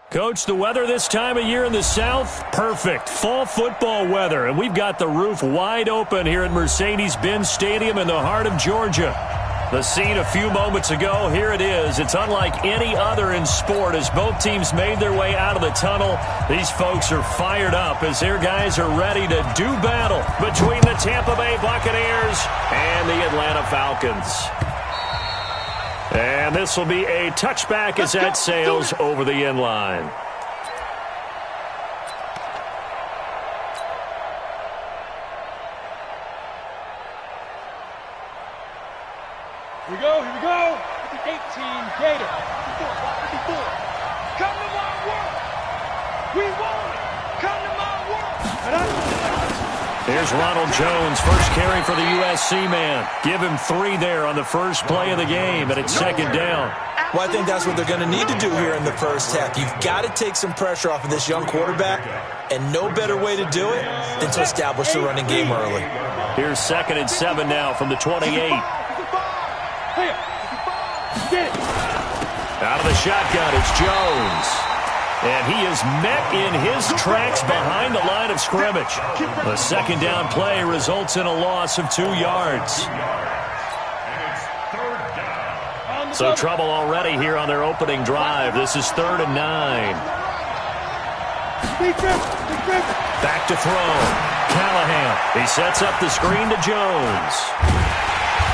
Coach, the weather this time of year in the South, perfect. Fall football weather, and we've got the roof wide open here at Mercedes-Benz Stadium in the heart of Georgia. The scene a few moments ago, here it is. It's unlike any other in sport as both teams made their way out of the tunnel. These folks are fired up as their guys are ready to do battle between the Tampa Bay Buccaneers and the Atlanta Falcons. And this will be a touchback as that sails over the end line. Here we go, here we go. 18, Gator. 54. Come to my world. We want it. Come to my world. Here's Ronald Jones, first carry for the USC man. Give him 3 there on the first play of the game, and it's second down. Well, I think that's what they're going to need to do here in the first half. You've got to take some pressure off of this young quarterback, and no better way to do it than to establish the running game early. Here's 2nd and 7 now from the 28. Out of the shotgun, it's Jones. And he is met in his tracks behind the line of scrimmage. The second down play results in a loss of 2 yards. So trouble already here on their opening drive. This is 3rd and 9. Back to throw. Callahan. He sets up the screen to Jones.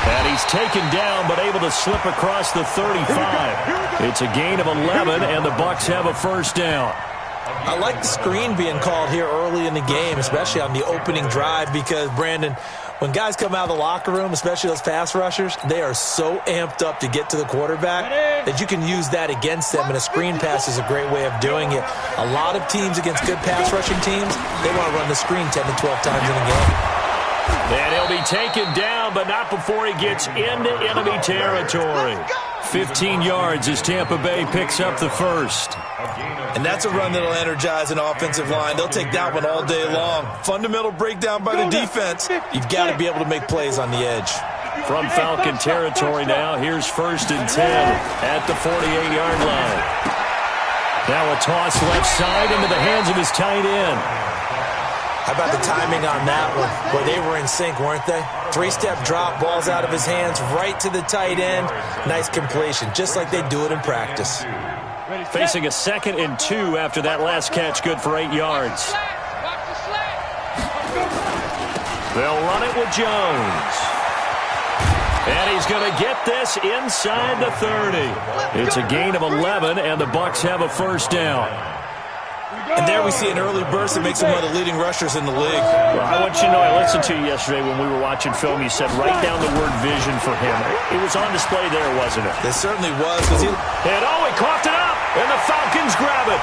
And he's taken down but able to slip across the 35. It's a gain of 11, and the Bucs have a first down. I like the screen being called here early in the game, especially on the opening drive, because, Brandon, when guys come out of the locker room, especially those pass rushers, they are so amped up to get to the quarterback that you can use that against them, and a screen pass is a great way of doing it. A lot of teams against good pass rushing teams, they want to run the screen 10 to 12 times in a game. And he'll be taken down, but not before he gets into enemy territory. 15 yards as Tampa Bay picks up the first. And that's a run that'll energize an offensive line. They'll take that one all day long. Fundamental breakdown by the defense. You've got to be able to make plays on the edge. From Falcon territory now, here's 1st and 10 at the 48-yard line. Now a toss left side into the hands of his tight end. How about the timing on that one? Boy, they were in sync, weren't they? 3-step drop, balls out of his hands, right to the tight end. Nice completion, just like they do it in practice. Facing a 2nd and 2 after that last catch, good for 8 yards. They'll run it with Jones. And he's going to get this inside the 30. It's a gain of 11, and the Bucs have a first down. And there we see an early burst that makes him one of the leading rushers in the league. Well, I want you to know, I listened to you yesterday when we were watching film. You said write down the word vision for him. It was on display there, wasn't it? It certainly was. And he coughed it up, and the Falcons grab it.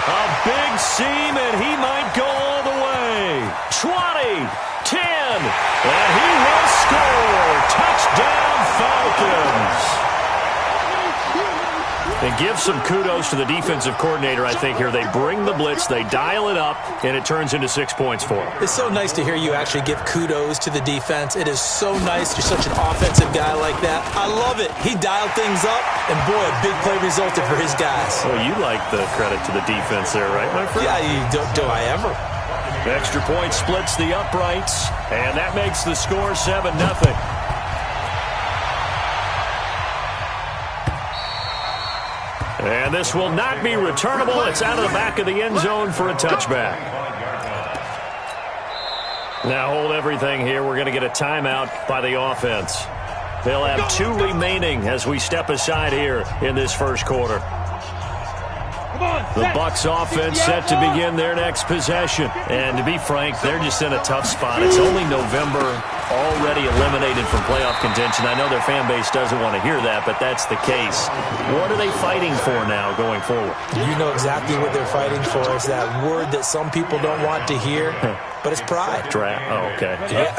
A big seam, and he might go all the way. 20, 10, and he will score. Touchdown, Falcons. And give some kudos to the defensive coordinator, I think, here. They bring the blitz, they dial it up, and it turns into 6 points for them. It's so nice to hear you actually give kudos to the defense. It is so nice. You're such an offensive guy like that. I love it. He dialed things up, and boy, a big play resulted for his guys. Well, you like the credit to the defense there, right, my friend? Yeah, do I ever? Extra point splits the uprights, and that makes the score 7-0. And this will not be returnable. It's out of the back of the end zone for a touchback. Now hold everything here. We're going to get a timeout by the offense. They'll have 2 remaining as we step aside here in this first quarter. The Bucs offense set to begin their next possession. And to be frank, they're just in a tough spot. It's only November, already eliminated from playoff contention. I know their fan base doesn't want to hear that, but that's the case. What are they fighting for now going forward? You know exactly what they're fighting for. It's that word that some people don't want to hear, but it's pride. Draft. Oh, okay. Yeah.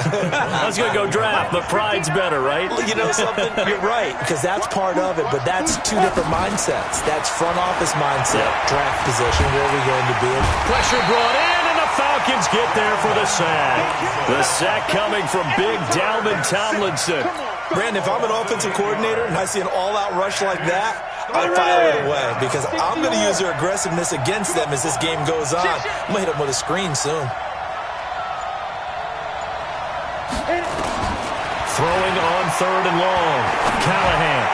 I was going to go draft, but pride's better, right? You know something? You're right, because that's part of it, but that's 2 different mindsets. That's front office mindset, draft position, where are we going to be? Pressure brought in, and the Falcons get there for the sack. The sack coming from big Dalvin Tomlinson. Brandon, if I'm an offensive coordinator and I see an all-out rush like that, I file it away because I'm going to use their aggressiveness against them as this game goes on. I'm going to hit them with a screen soon. Throwing on 3rd and long. Callahan.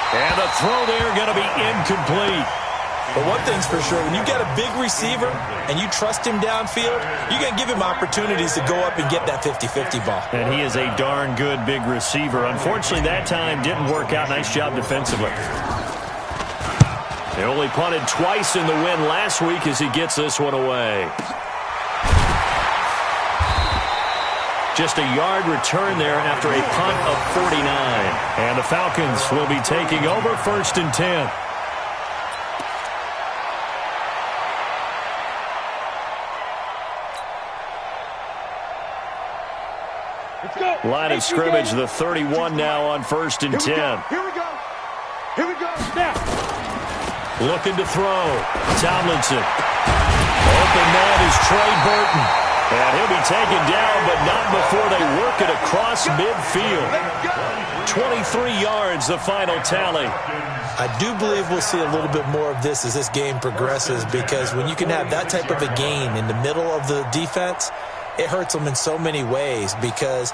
And the throw there going to be incomplete. But one thing's for sure, when you got a big receiver and you trust him downfield, you're going to give him opportunities to go up and get that 50-50 ball. And he is a darn good big receiver. Unfortunately, that time didn't work out. Nice job defensively. They only punted twice in the win last week as he gets this one away. Just a yard return there after a punt of 49. And the Falcons will be taking over 1st and 10. Line of scrimmage, the 31 now on 1st and 10. Here we go. Here we go. Snap. Looking to throw. Tomlinson. Open man is Trey Burton. And he'll be taken down, but not before they work it across midfield. 23 yards, the final tally. I do believe we'll see a little bit more of this as this game progresses, because when you can have that type of a gain in the middle of the defense, it hurts them in so many ways, because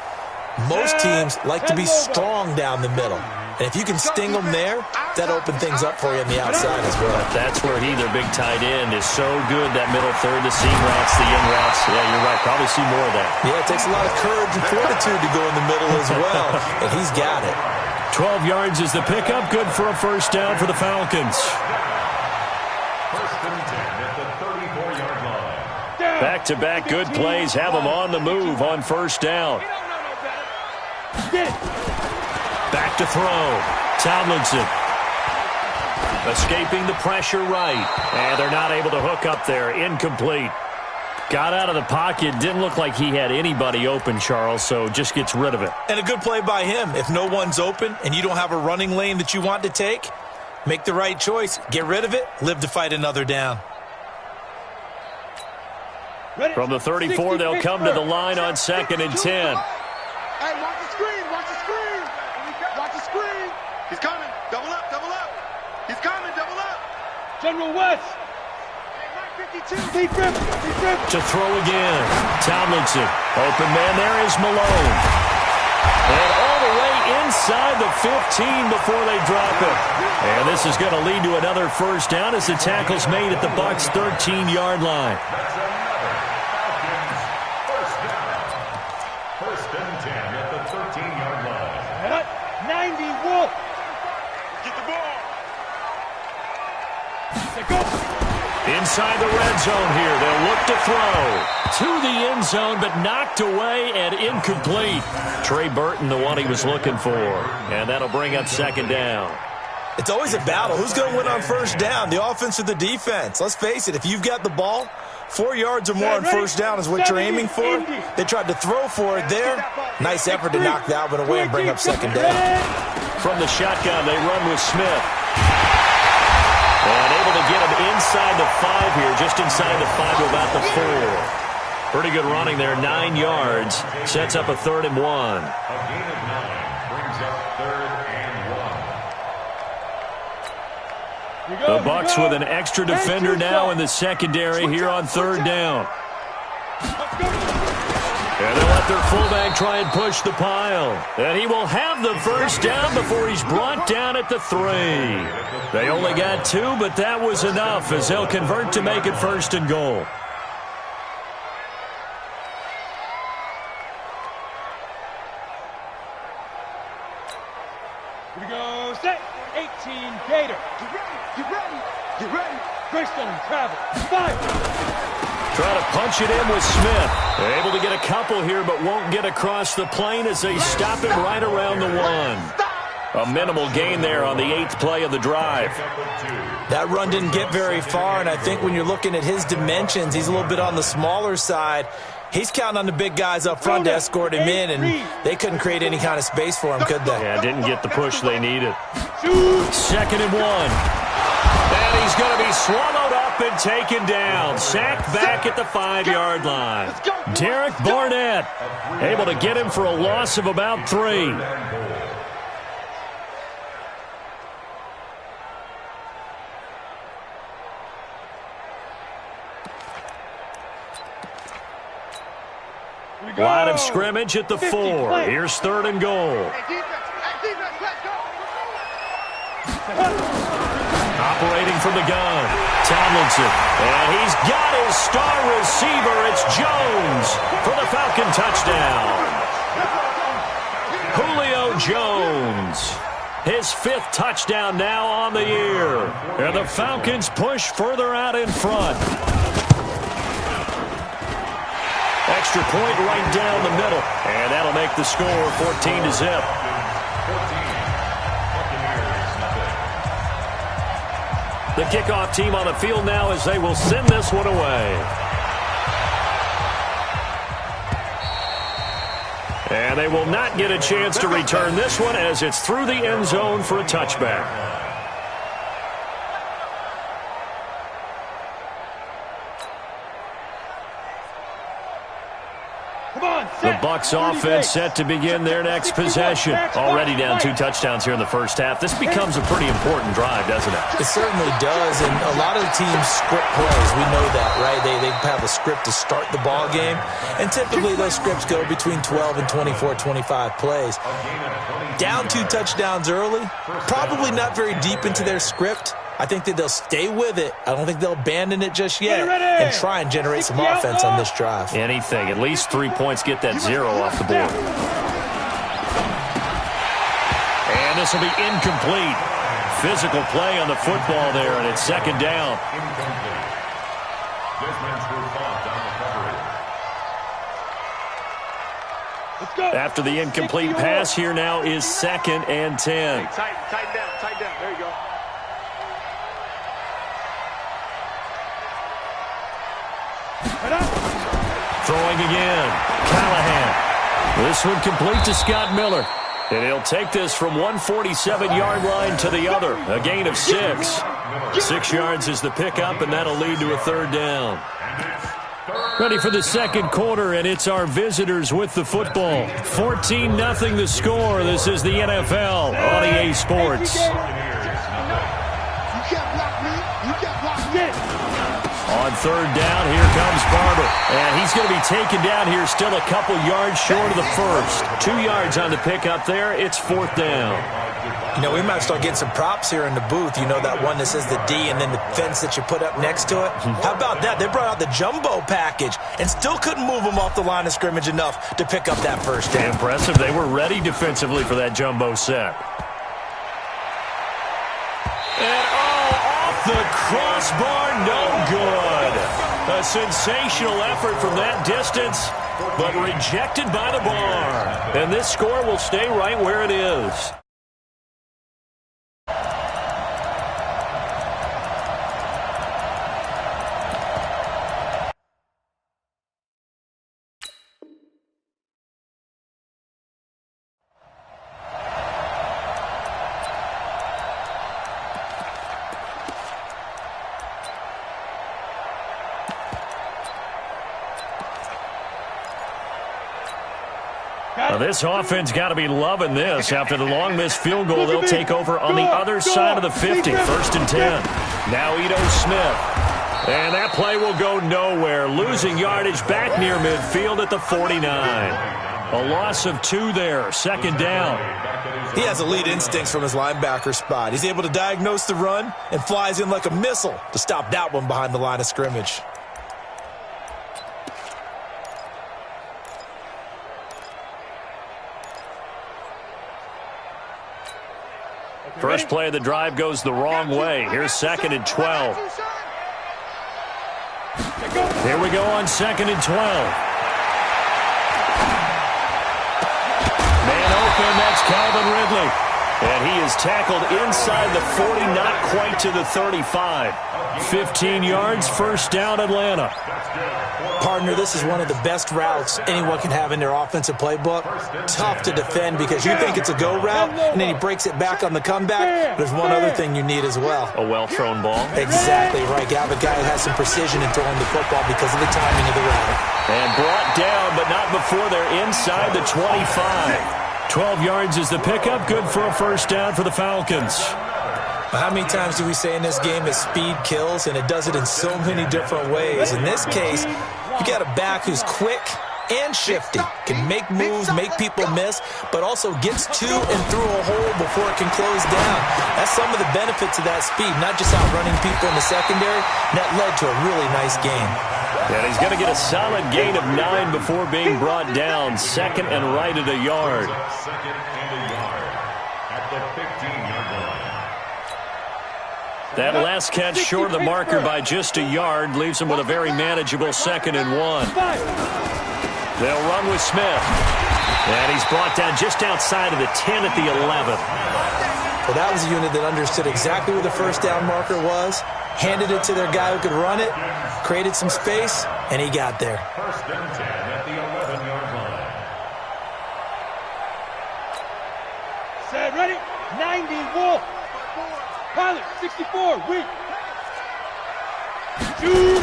most teams like to be strong down the middle. And if you can sting them there, that opens things up for you on the outside as well. That's where their big tight end, is so good, that middle third, the seam routes, the in routes. Yeah, you're right. Probably see more of that. Yeah, it takes a lot of courage and fortitude to go in the middle as well, and he's got it. 12 yards is the pickup. Good for a 1st down for the Falcons. 1st and 10 at the 34-yard line. Back-to-back good plays have them on the move on 1st down. Back to throw. Tomlinson. Escaping the pressure right. And they're not able to hook up there. Incomplete. Got out of the pocket. Didn't look like he had anybody open, Charles, so just gets rid of it. And a good play by him. If no one's open and you don't have a running lane that you want to take, make the right choice. Get rid of it. Live to fight another down. From the 34, they'll come to the line on 2nd and 10. Hey, watch the screen. Watch the screen. Watch the screen. He's coming. Double up. Double up. He's coming. Double up. General West. 52. To throw again. Tomlinson. Open man there is Malone. And all the way inside the 15 before they drop it. And this is going to lead to another 1st down as the tackle's made at the Bucs' 13-yard line. Inside the red zone here. They'll look to throw to the end zone, but knocked away and incomplete. Trey Burton, the one he was looking for. And that'll bring up 2nd down. It's always a battle. Who's going to win on 1st down, the offense or the defense? Let's face it, if you've got the ball, 4 yards or more on 1st down is what you're aiming for. They tried to throw for it there. Nice effort to knock that one away and bring up 2nd down. From the shotgun, they run with Smith. And able to get him inside the 5 here, just inside the 5 to about the 4. Pretty good running there, 9 yards. Sets up a 3rd and 1. A gain of 9 brings up 3rd and 1. The Bucs with an extra defender now in the secondary here on 3rd down. And they'll let their fullback try and push the pile. And he will have the 1st down before he's brought down at the 3. They only got 2, but that was enough as they'll convert to make it 1st and goal. Here we go. Set. 18 Gator. Get ready. Get ready. Get ready. Greystone travel. 5. Trying to punch it in with Smith. They're able to get a couple here, but won't get across the plane as they stop him right around the 1. A minimal gain there on the 8th play of the drive. That run didn't get very far, and I think when you're looking at his dimensions, he's a little bit on the smaller side. He's counting on the big guys up front to escort him in, and they couldn't create any kind of space for him, could they? Yeah, didn't get the push they needed. 2nd and 1. And he's going to be swallowed up up and taken down. Sacked back at the 5-yard line. Derek Barnett able to get him for a loss of about 3. Line of scrimmage at the 4. Here's 3rd and goal. Operating from the gun, Tomlinson. And he's got his star receiver. It's Jones for the Falcon touchdown. Julio Jones. His 5th touchdown now on the year. And the Falcons push further out in front. Extra point right down the middle. And that'll make the score 14-0. The kickoff team on the field now as they will send this one away. And they will not get a chance to return this one as it's through the end zone for a touchback. The Bucs offense set to begin their next possession. Already down 2 touchdowns here in the first half. This becomes a pretty important drive, doesn't it? It certainly does, and a lot of the teams script plays. We know that, right? They have a script to start the ball game, and typically those scripts go between 12 and 24, 25 plays. Down 2 touchdowns early, probably not very deep into their script. I think that they'll stay with it. I don't think they'll abandon it just yet and try and generate some offense on this drive. Anything. At least 3 points, get that 0 off the board. And this will be incomplete. Physical play on the football there, and it's 2nd down. After the incomplete pass, here now is 2nd and 10. Tighten down. There you go. Throwing again. Callahan. This one complete to Scott Miller. And he'll take this from 147-yard line to the other. A gain of 6. 6 yards is the pickup, and that'll lead to a 3rd down. Ready for the 2nd quarter, and it's our visitors with the football. 14-0 the score. This is the NFL on EA Sports. On 3rd down, here comes Barber. And he's going to be taken down here still a couple yards short of the first. 2 yards on the pickup there. It's 4th down. You know, we might start getting some props here in the booth. You know, that one that says the D and then the fence that you put up next to it? How about that? They brought out the jumbo package and still couldn't move them off the line of scrimmage enough to pick up that 1st down. Impressive. They were ready defensively for that jumbo set. And off the crossbar, no good. A sensational effort from that distance, but rejected by the bar. And this score will stay right where it is. Now this offense got to be loving this. After the long missed field goal, they'll take over on the other side of the 50. 1st and 10. Now Ito Smith. And that play will go nowhere. Losing yardage back near midfield at the 49. A loss of 2 there. 2nd down. He has elite instincts from his linebacker spot. He's able to diagnose the run and flies in like a missile to stop that one behind the line of scrimmage. First play of the drive goes the wrong way. Here's 2nd and 12. Here we go on 2nd and 12. Man open, that's Calvin Ridley. And he is tackled inside the 40, not quite to the 35. 15 yards, first down, Atlanta. Partner, this is one of the best routes anyone can have in their offensive playbook. Tough to defend because you think it's a go route, and then he breaks it back on the comeback. There's one other thing you need as well. A well-thrown ball. Exactly right. You have a guy who has some precision in throwing the football because of the timing of the route. And brought down, but not before they're inside the 25. 12 yards is the pickup. Good for a first down for the Falcons. How many times do we say in this game that speed kills, and it does it in so many different ways? In this case, you got a back who's quick and shifty, can make moves, make people miss, but also gets to and through a hole before it can close down. That's some of the benefits of that speed, not just outrunning people in the secondary. And that led to a really nice game. And he's going to get a solid gain of 9 before being brought down. Second and right at a yard. Second and a yard at the 15-yard line. That last catch short of the marker by just a yard leaves him with a very manageable 2nd and 1. They'll run with Smith. And he's brought down just outside of the 10 at the 11. Well, that was a unit that understood exactly where the first down marker was, handed it to their guy who could run it, created some space, and he got there. First and 10 at the 11-yard line. Set, ready? 90, Wolf. Pilot, 64, weak. Shoot.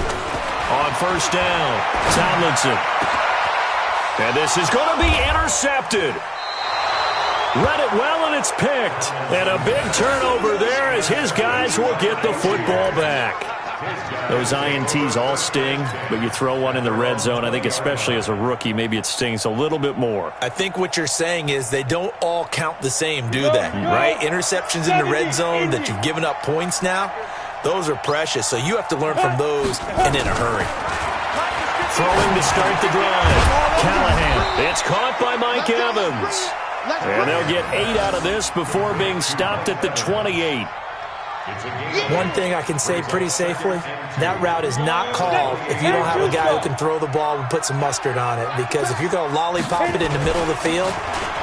On first down, Tomlinson. And this is going to be intercepted. Read it well, and it's picked. And a big turnover there as his guys will get the football back. Those INTs all sting, but you throw one in the red zone, I think especially as a rookie, maybe it stings a little bit more. I think what you're saying is they don't all count the same, do they? Right? Interceptions in the red zone that you've given up points now, those are precious. So you have to learn from those and in a hurry. Throwing to start the drive. Callahan. It's caught by Mike Evans. And they'll get 8 out of this before being stopped at the 28. One thing I can say pretty safely, that route is not called if you don't have a guy who can throw the ball and put some mustard on it. Because if you're going to lollipop it in the middle of the field,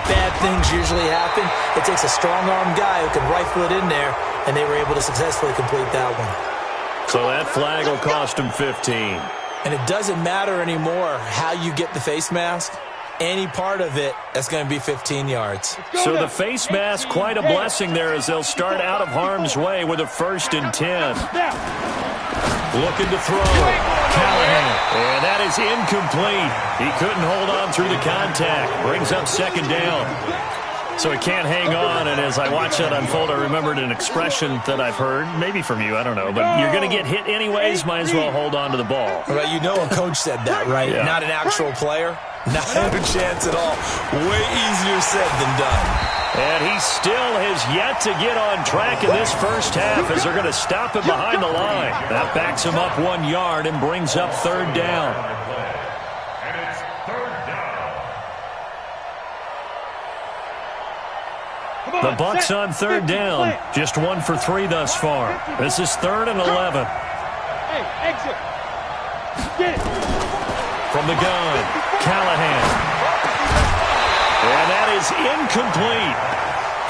bad things usually happen. It takes a strong-armed guy who can rifle it in there, and they were able to successfully complete that one. So that flag will cost him 15. And it doesn't matter anymore how you get the face mask. Any part of it, that's going to be 15 yards. So the face mask, quite a blessing there as they'll start out of harm's way with a 1st and 10. Looking to throw. Callahan. And that is incomplete. He couldn't hold on through the contact. Brings up 2nd down. So he can't hang on, and as I watch that unfold, I remembered an expression that I've heard, maybe from you, I don't know, but you're going to get hit anyways, might as well hold on to the ball. Well, you know a coach said that, right? Yeah. Not an actual player. Not a chance at all. Way easier said than done. And he still has yet to get on track in this first half as they're going to stop him behind the line. That backs him up 1 yard and brings up 3rd down. And it's 3rd down. The Bucs on 3rd down. Just 1 for 3 thus far. This is 3rd and 11. Hey, exit. Get it. From the gun, Callahan. And that is incomplete.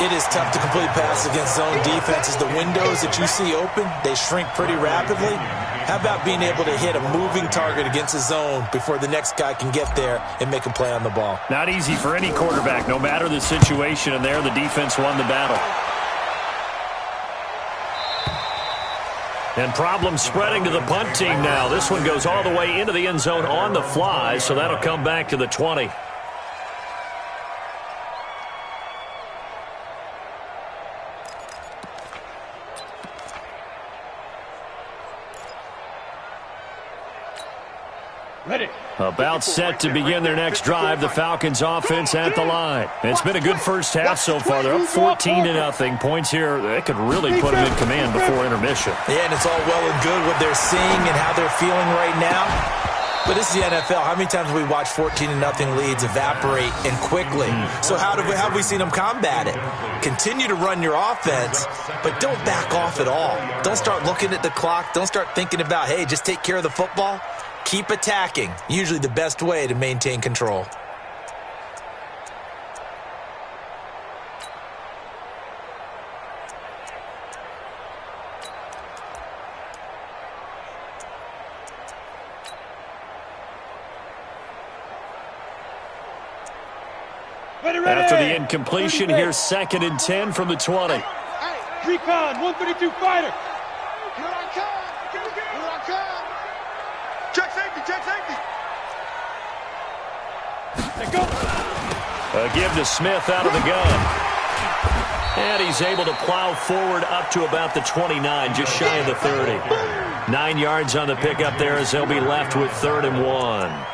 It is tough to complete passes against zone defenses. The windows that you see open, they shrink pretty rapidly. How about being able to hit a moving target against a zone before the next guy can get there and make a play on the ball? Not easy for any quarterback, no matter the situation, and there the defense won the battle. And problems spreading to the punt team now. This one goes all the way into the end zone on the fly, so that'll come back to the 20. Ready. About set to begin their next drive, the Falcons offense at the line. It's been a good first half so far. They're up 14-0. Points here, they could really put them in command before intermission. Yeah, and it's all well and good what they're seeing and how they're feeling right now. But this is the NFL. How many times have we watched 14-0 leads evaporate and quickly? So how have we seen them combat it? Continue to run your offense, but don't back off at all. Don't start looking at the clock. Don't start thinking about, hey, just take care of the football. Keep attacking. Usually the best way to maintain control. After the incompletion, here's 2nd and 10 from the 20. Recon, 132 fighter. Here I come. Here I come. Check safety, check safety. Let go. A give to Smith out of the gun. And he's able to plow forward up to about the 29, just shy of the 30. 9 yards on the pickup there as they'll be left with 3rd and 1.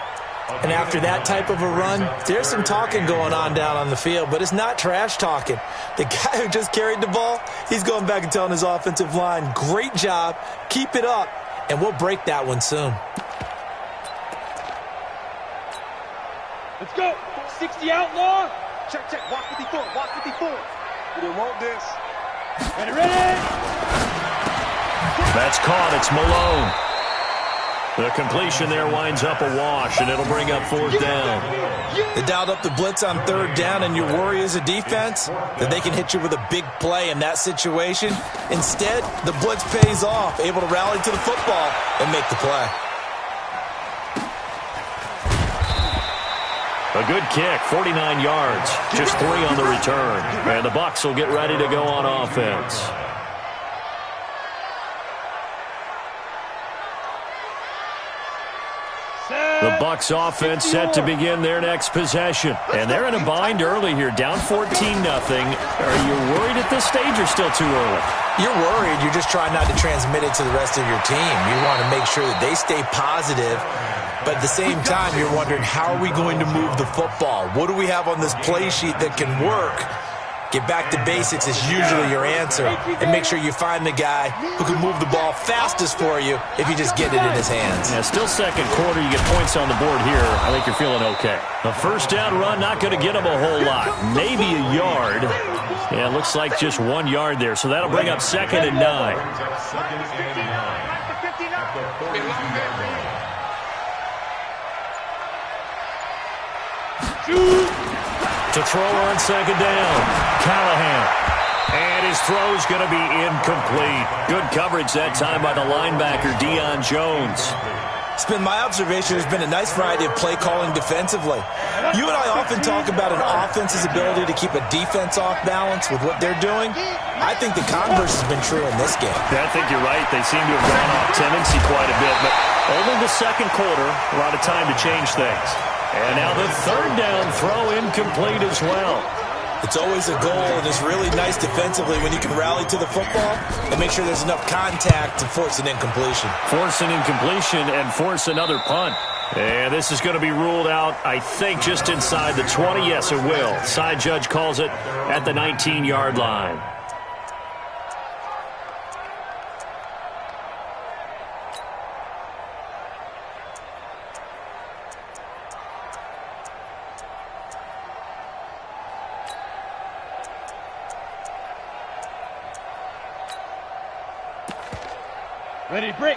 And after that type of a run, there's some talking going on down on the field, but it's not trash talking. The guy who just carried the ball, he's going back and telling his offensive line, great job, keep it up, and we'll break that one soon. Let's go. 60 outlaw. Check, check. Walk 54, walk 54. We didn't want this. Ready? That's caught. It's Malone. The completion there winds up a wash, and it'll bring up 4th down. They dialed up the blitz on 3rd down, and your worry as a defense that they can hit you with a big play in that situation. Instead, the blitz pays off, able to rally to the football and make the play. A good kick, 49 yards, just 3 on the return. And the Bucs will get ready to go on offense. The Bucs offense set to begin their next possession. And they're in a bind early here, down 14-0. Are you worried at this stage or still too early? You're worried. You're just trying not to transmit it to the rest of your team. You want to make sure that they stay positive. But at the same time, you're wondering, how are we going to move the football? What do we have on this play sheet that can work? Get back to basics is usually your answer. And make sure you find the guy who can move the ball fastest for you if you just get it in his hands. Yeah, still 2nd quarter. You get points on the board here. I think you're feeling okay. A 1st down run, not going to get him a whole lot. Maybe a yard. Yeah, it looks like just 1 yard there. So that'll bring up 2nd and 9. To throw on 2nd down, Callahan. And his throw's going to be incomplete. Good coverage that time by the linebacker, Deion Jones. It's been my observation there's been a nice variety of play calling defensively. You and I often talk about an offense's ability to keep a defense off balance with what they're doing. I think the converse has been true in this game. I think you're right. They seem to have gone off tendency quite a bit, but only the 2nd quarter, a lot of time to change things. And now the 3rd down throw incomplete as well. It's always a goal, and it's really nice defensively when you can rally to the football and make sure there's enough contact to force an incompletion. Force an incompletion and force another punt. And this is going to be ruled out, I think, just inside the 20. Yes, it will. Side judge calls it at the 19-yard line.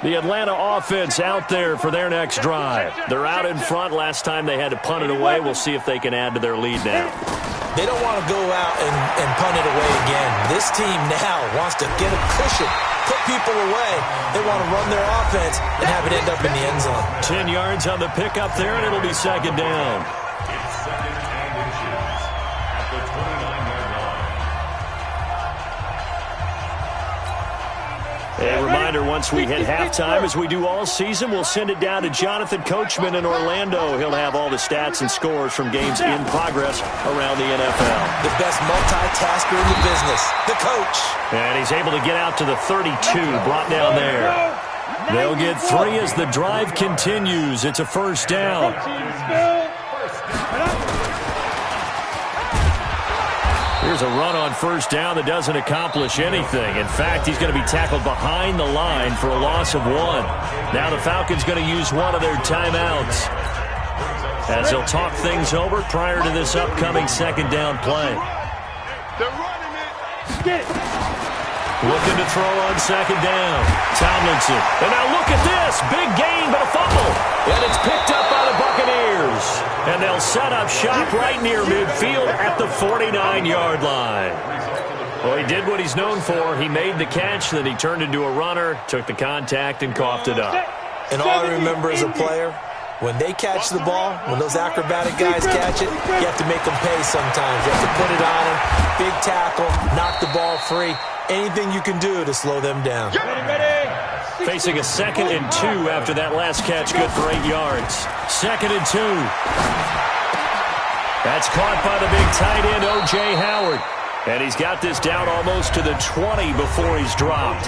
The Atlanta offense out there for their next drive. They're out in front. Last time they had to punt it away. We'll see if they can add to their lead now. They don't want to go out and punt it away again. This team now wants to get a cushion, put people away. They want to run their offense and have it end up in the end zone. 10 yards on the pickup there, and it'll be 2nd down. It's 2nd and inches at the 29-yard line. A reminder, once we hit halftime, as we do all season, we'll send it down to Jonathan Coachman in Orlando. He'll have all the stats and scores from games in progress around the NFL. The best multitasker in the business, the coach. And he's able to get out to the 32, brought down there. They'll get 3 as the drive continues. It's a 1st down. Here's a run on 1st down that doesn't accomplish anything. In fact, he's going to be tackled behind the line for a loss of 1. Now the Falcons going to use one of their timeouts as they'll talk things over prior to this upcoming 2nd down play. They're running it. Get it. Looking to throw on 2nd down. Tomlinson. And now look at this. Big gain, but a fumble. And it's picked up by the Buccaneers. And they'll set up shop right near midfield at the 49-yard line. Well, he did what he's known for. He made the catch, then he turned into a runner, took the contact, and coughed it up. And all I remember as a player When they catch the ball, when those acrobatic guys catch it, you have to make them pay sometimes. You have to put it on them, big tackle, knock the ball free. Anything you can do to slow them down. Facing a 2nd and 2 after that last catch, good for 8 yards. 2nd and 2. That's caught by the big tight end, O.J. Howard. And he's got this down almost to the 20 before he's dropped.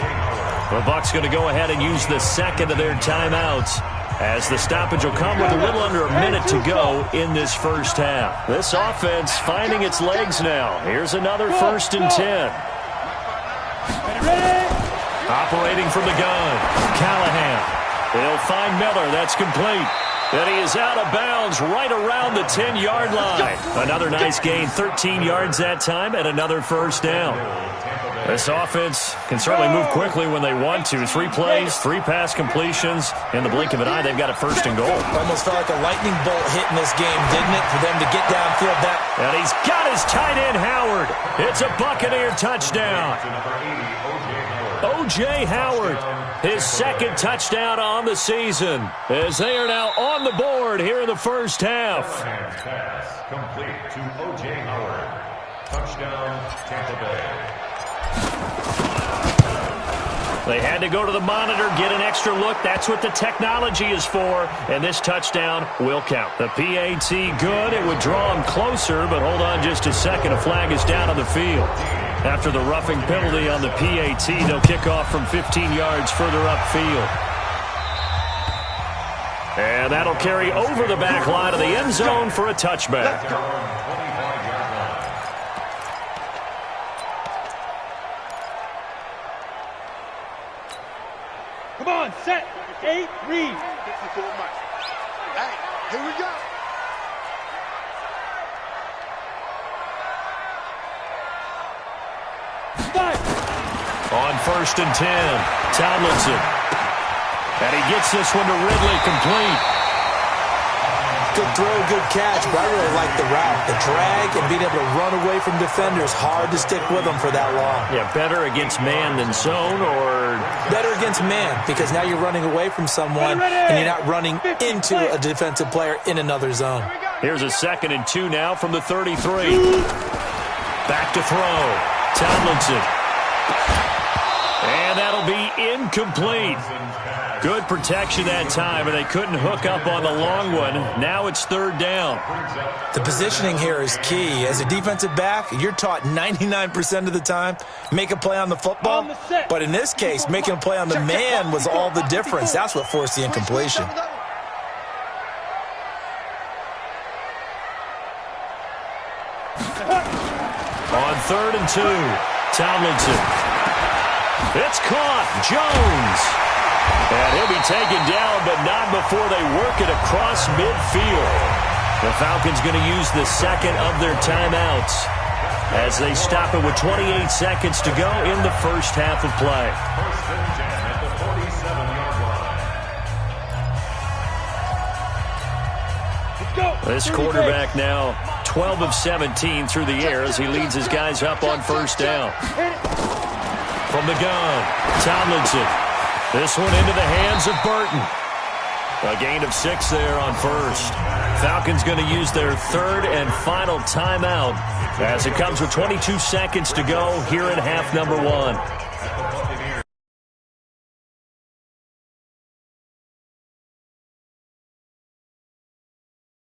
The Bucs going to go ahead and use the second of their timeouts, as the stoppage will come with a little under a minute to go in this first half. This offense finding its legs now. Here's another 1st and 10. Operating from the gun, Callahan. He'll find Miller. That's complete. And he is out of bounds right around the 10-yard line. Another nice gain, 13 yards that time, and another first down. This offense can certainly move quickly when they want to. 3 plays, 3 pass completions. In the blink of an eye, they've got a 1st and goal. Almost felt like a lightning bolt hit in this game, didn't it, for them to get downfield that. And he's got his tight end, Howard. It's a Buccaneer touchdown. O.J. Howard, his 2nd touchdown on the season, as they are now on the board here in the first half. Pass complete to O.J. Howard. Touchdown, Tampa Bay. They had to go to the monitor, get an extra look. That's what the technology is for, and this touchdown will count. The PAT good. It would draw him closer, but hold on just a second. A flag is down on the field. After the roughing penalty on the PAT, they'll kick off from 15 yards further upfield. And that'll carry over the back line of the end zone for a touchback. Come on, set, 8, read. Hey, here we go. On 1st and 10, Tomlinson. And he gets this one to Ridley, complete. Good throw, good catch, but I really like the route. The drag and being able to run away from defenders, hard to stick with them for that long. Yeah, better against man than zone, or? Better against man, because now you're running away from someone and you're not running into a defensive player in another zone. Here's a 2nd and 2 now from the 33. Back to throw. Tomlinson. And that'll be incomplete. Good protection that time, and they couldn't hook up on the long one. Now it's 3rd down. The positioning here is key. As a defensive back, you're taught 99% of the time, make a play on the football. But in this case, making a play on the man was all the difference. That's what forced the incompletion. On 3rd and 2, Tomlinson. It's caught. Jones. And he'll be taken down, but not before they work it across midfield. The Falcons going to use the 2nd of their timeouts as they stop it with 28 seconds to go in the first half of play. 1st and 10 at the 47-yard line. This quarterback now 12 of 17 through the air as he leads his guys up on 1st down. From the gun, Tomlinson. This one into the hands of Burton. A gain of 6 there on 1st. Falcons going to use their 3rd and final timeout as it comes with 22 seconds to go here in half number 1.